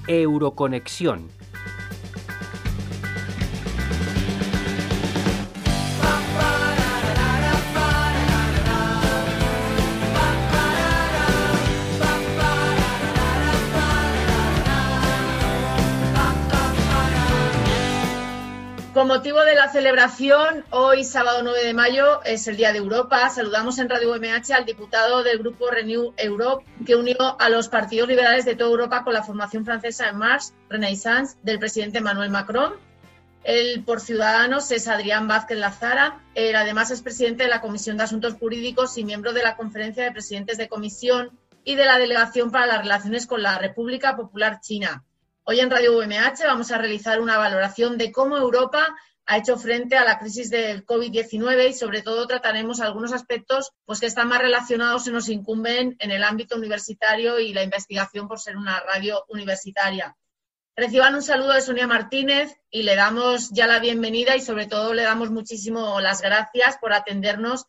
Euroconexión. Con motivo de la celebración, hoy sábado 9 de mayo es el Día de Europa. Saludamos en Radio UMH al diputado del grupo Renew Europe, que unió a los partidos liberales de toda Europa con la formación francesa En Marche, Renaissance, del presidente Emmanuel Macron. Él, por Ciudadanos, es Adrián Vázquez Lazara. Él, además, es presidente de la Comisión de Asuntos Jurídicos y miembro de la Conferencia de Presidentes de Comisión y de la Delegación para las Relaciones con la República Popular China. Hoy en Radio UMH vamos a realizar una valoración de cómo Europa ha hecho frente a la crisis del COVID-19 y sobre todo trataremos algunos aspectos que están más relacionados y nos incumben en el ámbito universitario y la investigación por ser una radio universitaria. Reciban un saludo de Sonia Martínez y le damos ya la bienvenida y sobre todo le damos muchísimo las gracias por atendernos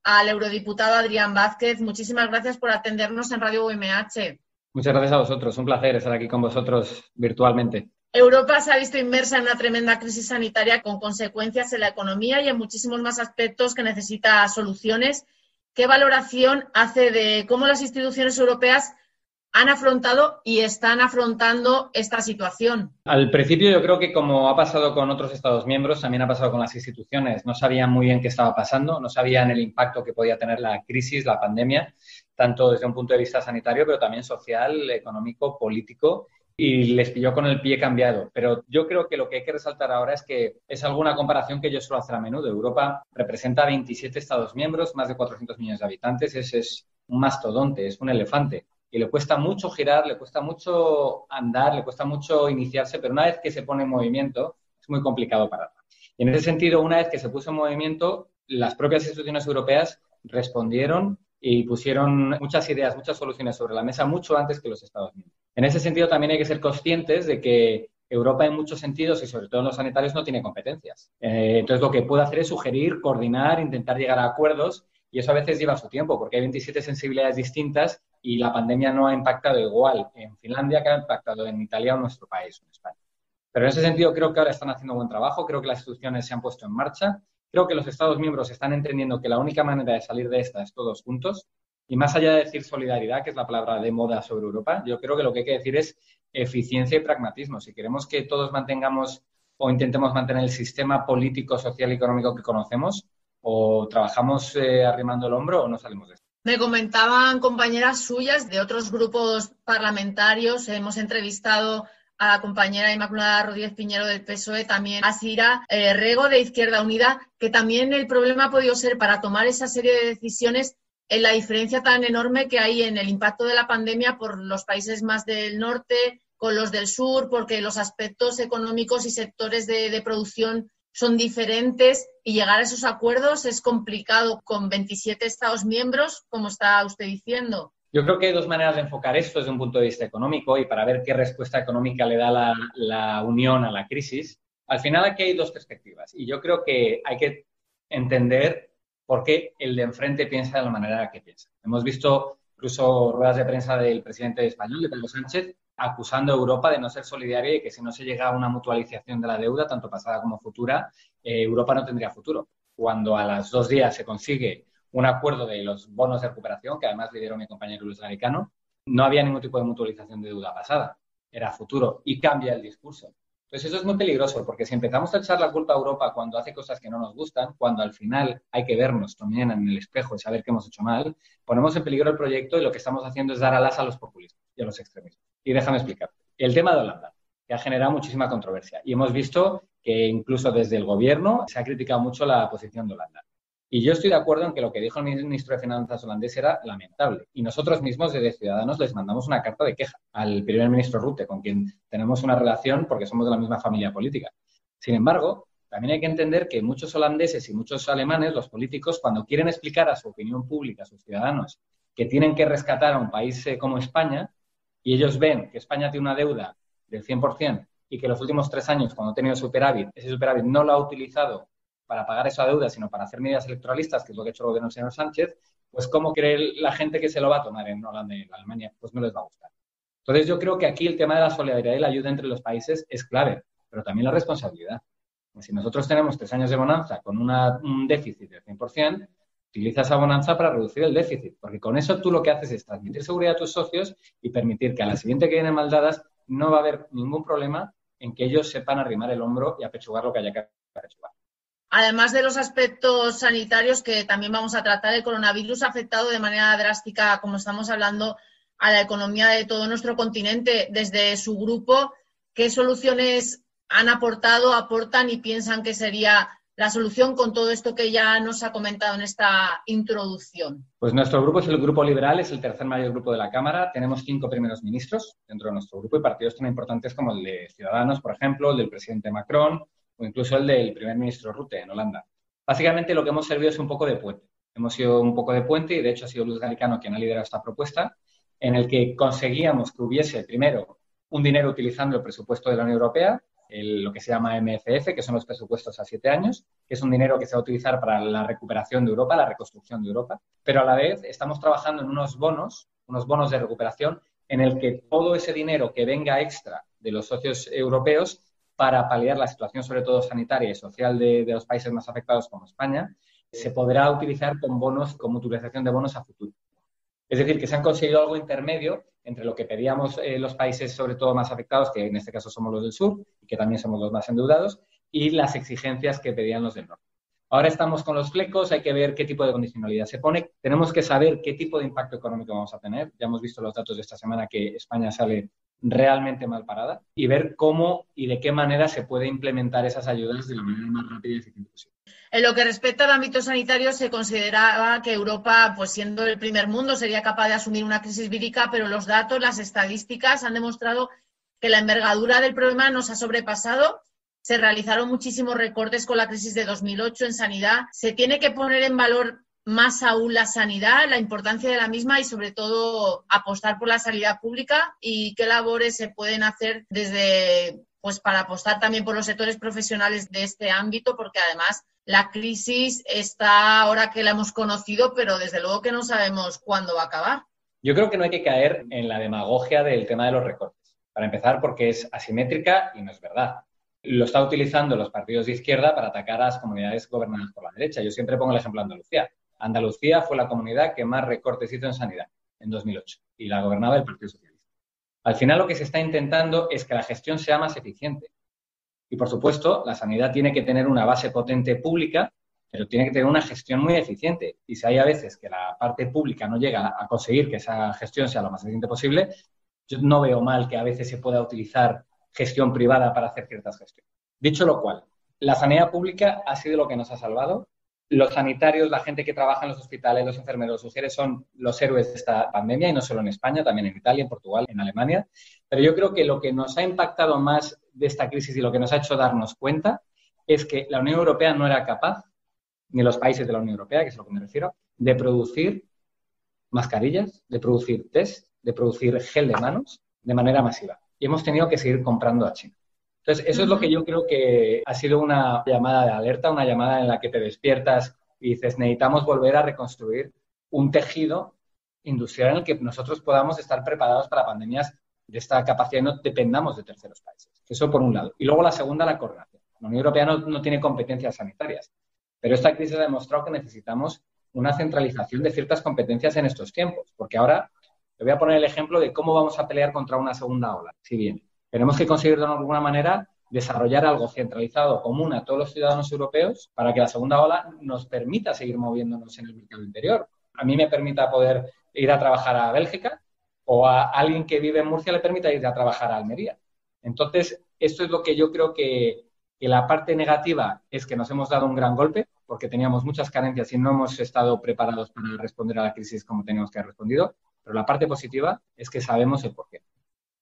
al eurodiputado Adrián Vázquez. Muchísimas gracias por atendernos en Radio UMH. Muchas gracias a vosotros. Un placer estar aquí con vosotros virtualmente. Europa se ha visto inmersa en una tremenda crisis sanitaria con consecuencias en la economía y en muchísimos más aspectos que necesita soluciones. ¿Qué valoración hace de cómo las instituciones europeas han afrontado y están afrontando esta situación? Al principio yo creo que, como ha pasado con otros Estados miembros, también ha pasado con las instituciones. No sabían muy bien qué estaba pasando, no sabían el impacto que podía tener la crisis, la pandemia, tanto desde un punto de vista sanitario, pero también social, económico, político, y les pilló con el pie cambiado. Pero yo creo que lo que hay que resaltar ahora es que es alguna comparación que yo suelo hacer a menudo. Europa representa 27 Estados miembros, más de 400 millones de habitantes, es un mastodonte, es un elefante. Y le cuesta mucho girar, le cuesta mucho andar, le cuesta mucho iniciarse, pero una vez que se pone en movimiento es muy complicado pararla. Y en ese sentido, una vez que se puso en movimiento, las propias instituciones europeas respondieron y pusieron muchas ideas, muchas soluciones sobre la mesa mucho antes que los Estados miembros. En ese sentido, también hay que ser conscientes de que Europa en muchos sentidos, y sobre todo en los sanitarios, no tiene competencias. Entonces, lo que puede hacer es sugerir, coordinar, intentar llegar a acuerdos, y eso a veces lleva su tiempo, porque hay 27 sensibilidades distintas y la pandemia no ha impactado igual en Finlandia que ha impactado en Italia o en nuestro país, en España. Pero en ese sentido creo que ahora están haciendo buen trabajo, creo que las instituciones se han puesto en marcha, creo que los Estados miembros están entendiendo que la única manera de salir de esta es todos juntos, y más allá de decir solidaridad, que es la palabra de moda sobre Europa, yo creo que lo que hay que decir es eficiencia y pragmatismo. Si queremos que todos mantengamos o intentemos mantener el sistema político, social y económico que conocemos, o trabajamos arrimando el hombro o no salimos de esto. Me comentaban compañeras suyas de otros grupos parlamentarios, hemos entrevistado a la compañera Inmaculada Rodríguez Piñero del PSOE, también a Sira Rego de Izquierda Unida, que también el problema ha podido ser para tomar esa serie de decisiones en la diferencia tan enorme que hay en el impacto de la pandemia por los países más del norte con los del sur, porque los aspectos económicos y sectores de producción son diferentes y llegar a esos acuerdos es complicado con 27 Estados miembros, como está usted diciendo. Yo creo que hay dos maneras de enfocar esto desde un punto de vista económico y para ver qué respuesta económica le da la Unión a la crisis. Al final aquí hay dos perspectivas y yo creo que hay que entender por qué el de enfrente piensa de la manera que piensa. Hemos visto incluso ruedas de prensa del presidente español, de Pedro Sánchez, acusando a Europa de no ser solidaria y que si no se llega a una mutualización de la deuda, tanto pasada como futura, Europa no tendría futuro. Cuando a los 2 días se consigue un acuerdo de los bonos de recuperación, que además lideró mi compañero Luis Garicano, no había ningún tipo de mutualización de deuda pasada, era futuro y cambia el discurso. Entonces eso es muy peligroso porque si empezamos a echar la culpa a Europa cuando hace cosas que no nos gustan, cuando al final hay que vernos también en el espejo y saber qué hemos hecho mal, ponemos en peligro el proyecto y lo que estamos haciendo es dar alas a los populistas y a los extremistas. Y déjame explicar. El tema de Holanda, que ha generado muchísima controversia y hemos visto que incluso desde el gobierno se ha criticado mucho la posición de Holanda. Y yo estoy de acuerdo en que lo que dijo el ministro de Finanzas holandés era lamentable. Y nosotros mismos, desde Ciudadanos, les mandamos una carta de queja al primer ministro Rutte, con quien tenemos una relación porque somos de la misma familia política. Sin embargo, también hay que entender que muchos holandeses y muchos alemanes, los políticos, cuando quieren explicar a su opinión pública, a sus ciudadanos, que tienen que rescatar a un país como España, y ellos ven que España tiene una deuda del 100% y que los últimos 3 años, cuando ha tenido superávit, ese superávit no lo ha utilizado para pagar esa deuda, sino para hacer medidas electoralistas, que es lo que ha hecho el gobierno del señor Sánchez, pues ¿cómo cree la gente que se lo va a tomar en Holanda y en Alemania? Pues no les va a gustar. Entonces, yo creo que aquí el tema de la solidaridad y la ayuda entre los países es clave, pero también la responsabilidad. Si nosotros tenemos 3 años de bonanza con un déficit del 100%, utiliza esa bonanza para reducir el déficit, porque con eso tú lo que haces es transmitir seguridad a tus socios y permitir que a la siguiente que vienen mal dadas no va a haber ningún problema en que ellos sepan arrimar el hombro y apechugar lo que haya que apechugar. Además de los aspectos sanitarios que también vamos a tratar, el coronavirus ha afectado de manera drástica, como estamos hablando, a la economía de todo nuestro continente. Desde su grupo, ¿qué soluciones han aportado, aportan y piensan que sería la solución con todo esto que ya nos ha comentado en esta introducción? Pues nuestro grupo es el Grupo Liberal, es el tercer mayor grupo de la Cámara. Tenemos 5 primeros ministros dentro de nuestro grupo y partidos tan importantes como el de Ciudadanos, por ejemplo, el del presidente Macron o incluso el del primer ministro Rutte en Holanda. Básicamente lo que hemos servido es un poco de puente. Hemos sido un poco de puente y de hecho ha sido Luis Garicano quien ha liderado esta propuesta en el que conseguíamos que hubiese primero un dinero utilizando el presupuesto de la Unión Europea, lo que se llama MFF, que son los presupuestos a 7 años, que es un dinero que se va a utilizar para la recuperación de Europa, la reconstrucción de Europa, pero a la vez estamos trabajando en unos bonos de recuperación en el que todo ese dinero que venga extra de los socios europeos para paliar la situación, sobre todo sanitaria y social de los países más afectados como España, se podrá utilizar con bonos, como utilización de bonos a futuro. Es decir, que se han conseguido algo intermedio entre lo que pedíamos los países, sobre todo más afectados, que en este caso somos los del sur y que también somos los más endeudados, y las exigencias que pedían los del norte. Ahora estamos con los flecos, hay que ver qué tipo de condicionalidad se pone, tenemos que saber qué tipo de impacto económico vamos a tener. Ya hemos visto los datos de esta semana que España sale realmente mal parada y ver cómo y de qué manera se puede implementar esas ayudas de la manera más rápida y eficiente posible. En lo que respecta al ámbito sanitario, se consideraba que Europa, pues siendo el primer mundo, sería capaz de asumir una crisis vírica, pero los datos, las estadísticas han demostrado que la envergadura del problema nos ha sobrepasado. Se realizaron muchísimos recortes con la crisis de 2008 en sanidad. Se tiene que poner en valor más aún la sanidad, la importancia de la misma y, sobre todo, apostar por la sanidad pública y qué labores se pueden hacer desde, pues, para apostar también por los sectores profesionales de este ámbito, porque además la crisis está ahora que la hemos conocido, pero desde luego que no sabemos cuándo va a acabar. Yo creo que no hay que caer en la demagogia del tema de los recortes. Para empezar, porque es asimétrica y no es verdad. Lo está utilizando los partidos de izquierda para atacar a las comunidades gobernadas por la derecha. Yo siempre pongo el ejemplo de Andalucía. Andalucía fue la comunidad que más recortes hizo en sanidad en 2008 y la gobernaba el Partido Socialista. Al final lo que se está intentando es que la gestión sea más eficiente. Y, por supuesto, la sanidad tiene que tener una base potente pública, pero tiene que tener una gestión muy eficiente. Y si hay a veces que la parte pública no llega a conseguir que esa gestión sea lo más eficiente posible, yo no veo mal que a veces se pueda utilizar gestión privada para hacer ciertas gestiones. Dicho lo cual, la sanidad pública ha sido lo que nos ha salvado. Los sanitarios, la gente que trabaja en los hospitales, los enfermeros, los mujeres son los héroes de esta pandemia, y no solo en España, también en Italia, en Portugal, en Alemania. Pero yo creo que lo que nos ha impactado más de esta crisis y lo que nos ha hecho darnos cuenta es que la Unión Europea no era capaz, ni los países de la Unión Europea, que es a lo que me refiero, de producir mascarillas, de producir test, de producir gel de manos de manera masiva. Y hemos tenido que seguir comprando a China. Entonces, eso es lo que yo creo que ha sido una llamada de alerta, una llamada en la que te despiertas y dices, necesitamos volver a reconstruir un tejido industrial en el que nosotros podamos estar preparados para pandemias de esta capacidad y no dependamos de terceros países. Eso por un lado. Y luego la segunda, la coordinación. La Unión Europea no tiene competencias sanitarias, pero esta crisis ha demostrado que necesitamos una centralización de ciertas competencias en estos tiempos, porque ahora te voy a poner el ejemplo de cómo vamos a pelear contra una segunda ola, si viene. Tenemos que conseguir de alguna manera desarrollar algo centralizado, común a todos los ciudadanos europeos, para que la segunda ola nos permita seguir moviéndonos en el mercado interior. A mí me permita poder ir a trabajar a Bélgica, o a alguien que vive en Murcia le permita ir a trabajar a Almería. Entonces, esto es lo que yo creo que la parte negativa es que nos hemos dado un gran golpe, porque teníamos muchas carencias y no hemos estado preparados para responder a la crisis como teníamos que haber respondido, pero la parte positiva es que sabemos el porqué.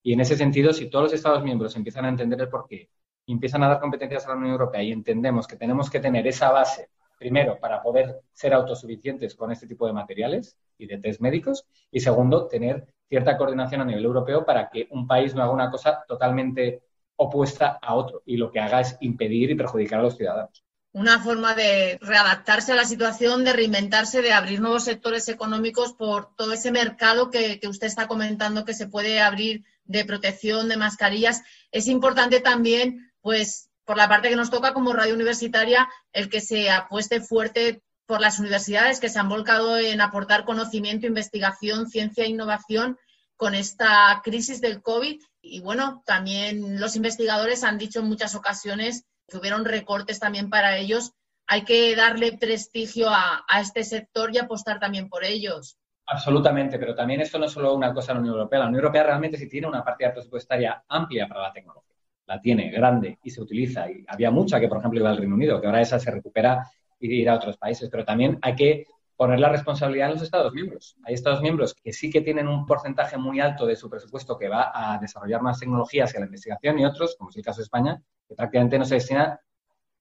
Y en ese sentido, si todos los Estados miembros empiezan a entender el porqué, empiezan a dar competencias a la Unión Europea y entendemos que tenemos que tener esa base, primero, para poder ser autosuficientes con este tipo de materiales y de test médicos, y segundo, tener cierta coordinación a nivel europeo para que un país no haga una cosa totalmente opuesta a otro y lo que haga es impedir y perjudicar a los ciudadanos. una forma de readaptarse a la situación, de reinventarse, de abrir nuevos sectores económicos por todo ese mercado que usted está comentando que se puede abrir de protección, de mascarillas. Es importante también, pues, por la parte que nos toca como radio universitaria, el que se apueste fuerte por las universidades que se han volcado en aportar conocimiento, investigación, ciencia e innovación con esta crisis del COVID. Y bueno, también los investigadores han dicho en muchas ocasiones que hubieron recortes también para ellos. Hay que darle prestigio a este sector y apostar también por ellos. Absolutamente, pero también esto no es solo una cosa de la Unión Europea. La Unión Europea realmente sí tiene una partida presupuestaria amplia para la tecnología. La tiene, grande, y se utiliza. Y había mucha que, por ejemplo, iba al Reino Unido, que ahora esa se recupera y irá a otros países. Pero también hay que poner la responsabilidad en los Estados miembros. Hay Estados miembros que sí que tienen un porcentaje muy alto de su presupuesto que va a desarrollar más tecnologías y a la investigación, y otros, como es el caso de España, que prácticamente no se destina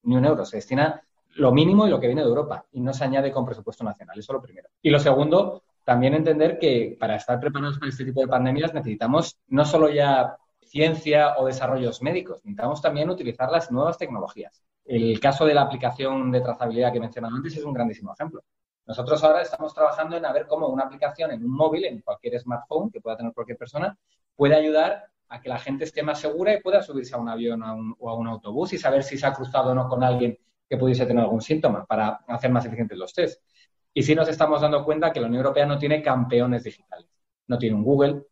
ni un euro, se destina lo mínimo y lo que viene de Europa y no se añade con presupuesto nacional. Eso es lo primero. Y lo segundo, también entender que para estar preparados para este tipo de pandemias necesitamos no solo ya ciencia o desarrollos médicos, necesitamos también utilizar las nuevas tecnologías. El caso de la aplicación de trazabilidad que mencionaba antes es un grandísimo ejemplo. Nosotros ahora estamos trabajando en ver cómo una aplicación en un móvil, en cualquier smartphone que pueda tener cualquier persona, puede ayudar a que la gente esté más segura y pueda subirse a un avión o a un autobús y saber si se ha cruzado o no con alguien que pudiese tener algún síntoma para hacer más eficientes los test. Y sí nos estamos dando cuenta que la Unión Europea no tiene campeones digitales. No tiene un Google,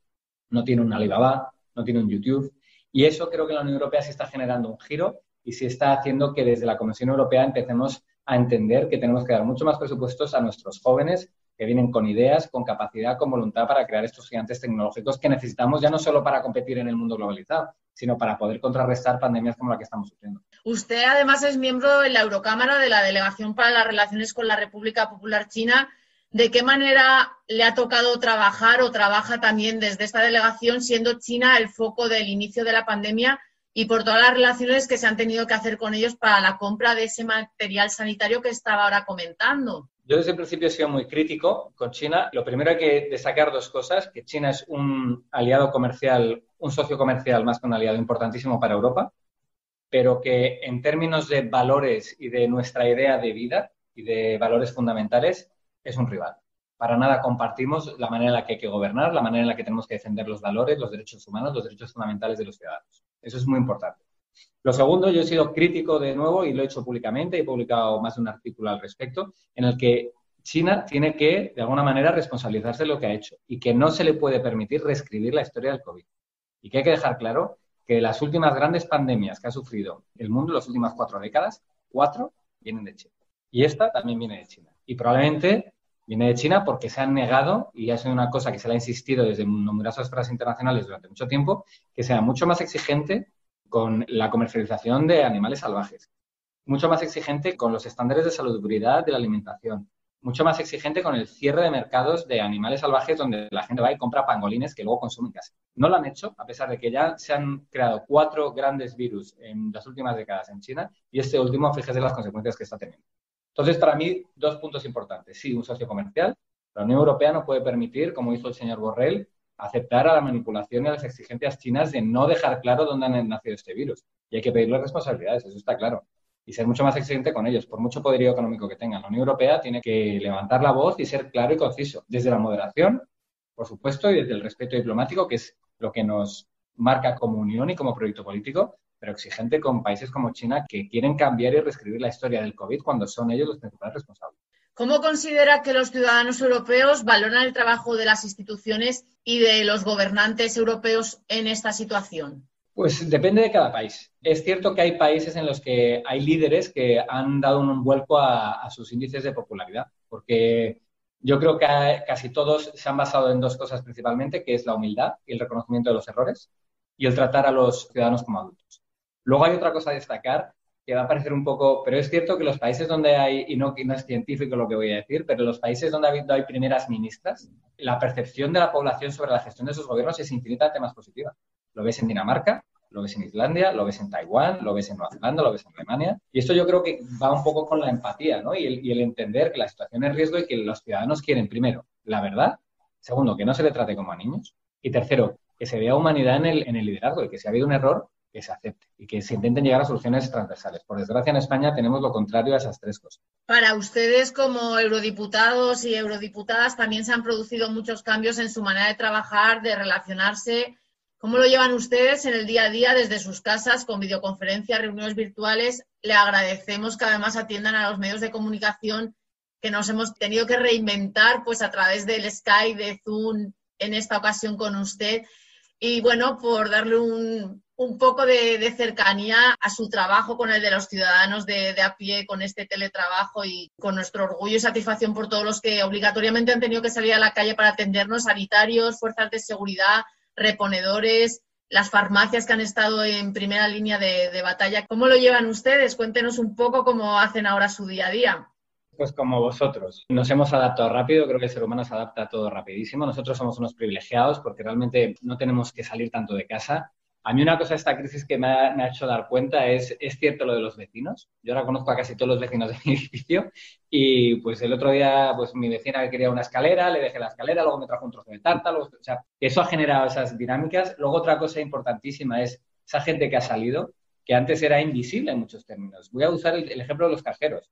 no tiene un Alibaba, no tiene un YouTube. Y eso creo que la Unión Europea sí está generando un giro y sí está haciendo que desde la Comisión Europea empecemos a entender que tenemos que dar mucho más presupuestos a nuestros jóvenes que vienen con ideas, con capacidad, con voluntad para crear estos gigantes tecnológicos que necesitamos ya no solo para competir en el mundo globalizado, sino para poder contrarrestar pandemias como la que estamos sufriendo. Usted además es miembro en la Eurocámara de la Delegación para las Relaciones con la República Popular China. ¿De qué manera le ha tocado trabajar o trabaja también desde esta delegación, siendo China el foco del inicio de la pandemia y por todas las relaciones que se han tenido que hacer con ellos para la compra de ese material sanitario que estaba ahora comentando? Yo desde el principio he sido muy crítico con China. Lo primero hay que destacar dos cosas, que China es un aliado comercial, un socio comercial más que un aliado importantísimo para Europa, pero que en términos de valores y de nuestra idea de vida y de valores fundamentales es un rival. Para nada compartimos la manera en la que hay que gobernar, la manera en la que tenemos que defender los valores, los derechos humanos, los derechos fundamentales de los ciudadanos. Eso es muy importante. Lo segundo, yo he sido crítico de nuevo y lo he hecho públicamente, he publicado más de un artículo al respecto, en el que China tiene que, de alguna manera, responsabilizarse de lo que ha hecho y que no se le puede permitir reescribir la historia del COVID. Y que hay que dejar claro que las últimas grandes pandemias que ha sufrido el mundo, las últimas 4 décadas, 4 vienen de China. Y esta también viene de China. Y probablemente viene de China porque se han negado, y ha sido una cosa que se le ha insistido desde numerosas esferas internacionales durante mucho tiempo, que sea mucho más exigente con la comercialización de animales salvajes, mucho más exigente con los estándares de salubridad de la alimentación, mucho más exigente con el cierre de mercados de animales salvajes donde la gente va y compra pangolines que luego consume en casa. No lo han hecho, a pesar de que ya se han creado 4 grandes virus en las últimas décadas en China y este último, fíjese las consecuencias que está teniendo. Entonces, para mí, 2 puntos importantes. Sí, un socio comercial. La Unión Europea no puede permitir, como hizo el señor Borrell, aceptar a la manipulación y a las exigencias chinas de no dejar claro dónde ha nacido este virus. Y hay que pedirles responsabilidades, eso está claro. Y ser mucho más exigente con ellos, por mucho poderío económico que tengan. La Unión Europea tiene que levantar la voz y ser claro y conciso, desde la moderación, por supuesto, y desde el respeto diplomático, que es lo que nos marca como unión y como proyecto político, pero exigente con países como China que quieren cambiar y reescribir la historia del COVID cuando son ellos los principales responsables. ¿Cómo considera que los ciudadanos europeos valoran el trabajo de las instituciones y de los gobernantes europeos en esta situación? Pues depende de cada país. Es cierto que hay países en los que hay líderes que han dado un vuelco a sus índices de popularidad, porque yo creo que casi todos se han basado en 2 cosas principalmente, que es la humildad y el reconocimiento de los errores y el tratar a los ciudadanos como adultos. Luego hay otra cosa a destacar que va a parecer un poco, pero es cierto que los países donde hay, y no es científico lo que voy a decir, pero los países donde hay primeras ministras, la percepción de la población sobre la gestión de sus gobiernos es infinitamente más positiva. Lo ves en Dinamarca, lo ves en Islandia, lo ves en Taiwán, lo ves en Nueva Zelanda, lo ves en Alemania. Y esto yo creo que va un poco con la empatía, ¿no? Y el entender que la situación es riesgo y que los ciudadanos quieren, primero, la verdad. Segundo, que no se le trate como a niños. Y tercero, que se vea humanidad en el liderazgo y que si ha habido un error, que se acepte y que se intenten llegar a soluciones transversales. Por desgracia, en España tenemos lo contrario a esas tres cosas. Para ustedes, como eurodiputados y eurodiputadas, también se han producido muchos cambios en su manera de trabajar, de relacionarse. ¿Cómo lo llevan ustedes en el día a día desde sus casas, con videoconferencias, reuniones virtuales? Le agradecemos que además atiendan a los medios de comunicación que nos hemos tenido que reinventar pues a través del Skype, de Zoom, en esta ocasión con usted. Y bueno, por darle un poco de cercanía a su trabajo con el de los ciudadanos de a pie, con este teletrabajo y con nuestro orgullo y satisfacción por todos los que obligatoriamente han tenido que salir a la calle para atendernos, sanitarios, fuerzas de seguridad, reponedores, las farmacias que han estado en primera línea de batalla. ¿Cómo lo llevan ustedes? Cuéntenos un poco cómo hacen ahora su día a día. Pues como vosotros. Nos hemos adaptado rápido, creo que el ser humano se adapta a todo rapidísimo. Nosotros somos unos privilegiados porque realmente no tenemos que salir tanto de casa. A mí una cosa de esta crisis que me ha hecho dar cuenta es cierto lo de los vecinos. Yo ahora conozco a casi todos los vecinos de mi edificio y pues el otro día pues mi vecina quería una escalera, le dejé la escalera, luego me trajo un trozo de tarta. O sea, eso ha generado esas dinámicas. Luego otra cosa importantísima es esa gente que ha salido, que antes era invisible en muchos términos. Voy a usar el ejemplo de los cajeros.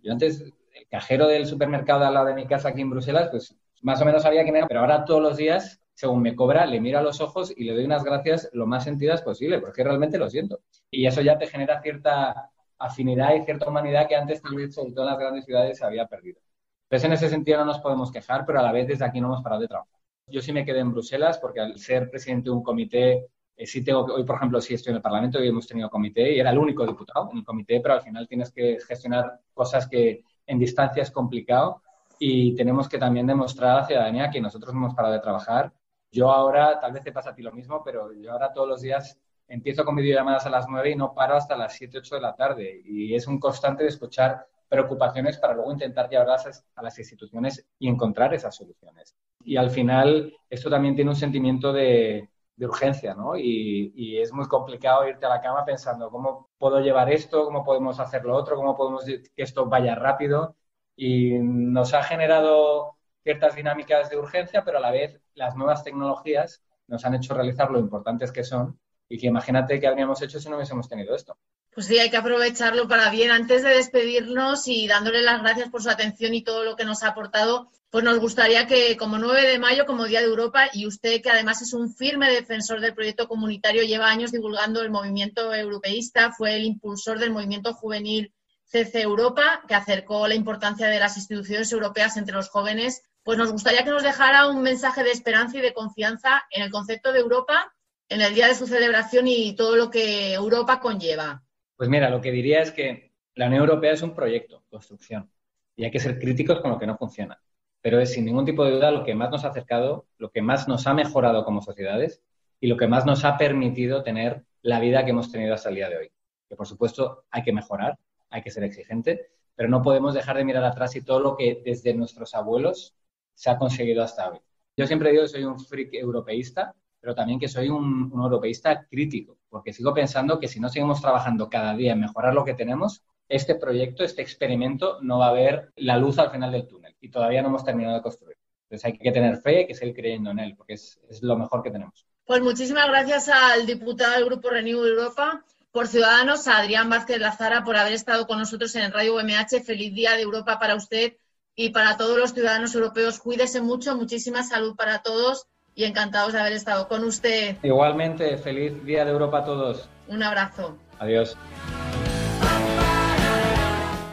Yo antes, el cajero del supermercado de al lado de mi casa aquí en Bruselas, pues más o menos sabía quién era, pero ahora todos los días, según me cobra, le miro a los ojos y le doy unas gracias lo más sentidas posible, porque realmente lo siento. Y eso ya te genera cierta afinidad y cierta humanidad que antes, tal vez, sobre todo en las grandes ciudades, se había perdido. Entonces, en ese sentido no nos podemos quejar, pero a la vez desde aquí no hemos parado de trabajar. Yo sí me quedé en Bruselas porque al ser presidente de un comité, sí tengo que, hoy, por ejemplo, sí estoy en el Parlamento y hemos tenido comité y era el único diputado en el comité, pero al final tienes que gestionar cosas que en distancia es complicado y tenemos que también demostrar a la ciudadanía que nosotros no hemos parado de trabajar. Yo ahora, tal vez te pasa a ti lo mismo, pero yo ahora todos los días empiezo con videollamadas a las 9 y no paro hasta las 7, 8 de la tarde y es un constante de escuchar preocupaciones para luego intentar llevarlas a las instituciones y encontrar esas soluciones. Y al final esto también tiene un sentimiento de urgencia, ¿no? Y es muy complicado irte a la cama pensando cómo puedo llevar esto, cómo podemos hacer lo otro, cómo podemos que esto vaya rápido. Y nos ha generado ciertas dinámicas de urgencia, pero a la vez las nuevas tecnologías nos han hecho realizar lo importantes que son y que imagínate qué habríamos hecho si no hubiésemos tenido esto. Pues sí, hay que aprovecharlo para bien. Antes de despedirnos y dándole las gracias por su atención y todo lo que nos ha aportado, pues nos gustaría que como 9 de mayo, como Día de Europa, y usted que además es un firme defensor del proyecto comunitario, lleva años divulgando el movimiento europeísta, fue el impulsor del movimiento juvenil CC Europa, que acercó la importancia de las instituciones europeas entre los jóvenes, pues nos gustaría que nos dejara un mensaje de esperanza y de confianza en el concepto de Europa, en el día de su celebración y todo lo que Europa conlleva. Pues mira, lo que diría es que la Unión Europea es un proyecto, construcción, y hay que ser críticos con lo que no funciona. Pero es sin ningún tipo de duda lo que más nos ha acercado, lo que más nos ha mejorado como sociedades y lo que más nos ha permitido tener la vida que hemos tenido hasta el día de hoy. Que por supuesto hay que mejorar, hay que ser exigente, pero no podemos dejar de mirar atrás y todo lo que desde nuestros abuelos se ha conseguido hasta hoy. Yo siempre digo que soy un freak europeísta, pero también que soy un europeísta crítico, porque sigo pensando que si no seguimos trabajando cada día en mejorar lo que tenemos, este proyecto, este experimento, no va a ver la luz al final del túnel y todavía no hemos terminado de construir. Entonces hay que tener fe, hay que seguir creyendo en él, porque es lo mejor que tenemos. Pues muchísimas gracias al diputado del Grupo Renew Europa, por Ciudadanos, a Adrián Vázquez Lazara, por haber estado con nosotros en Radio UMH. Feliz Día de Europa para usted y para todos los ciudadanos europeos. Cuídese mucho, muchísima salud para todos y encantados de haber estado con usted. Igualmente, feliz Día de Europa a todos. Un abrazo. Adiós.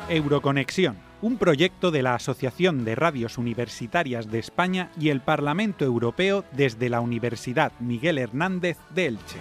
Euroconexión, un proyecto de la Asociación de Radios Universitarias de España y el Parlamento Europeo desde la Universidad Miguel Hernández de Elche.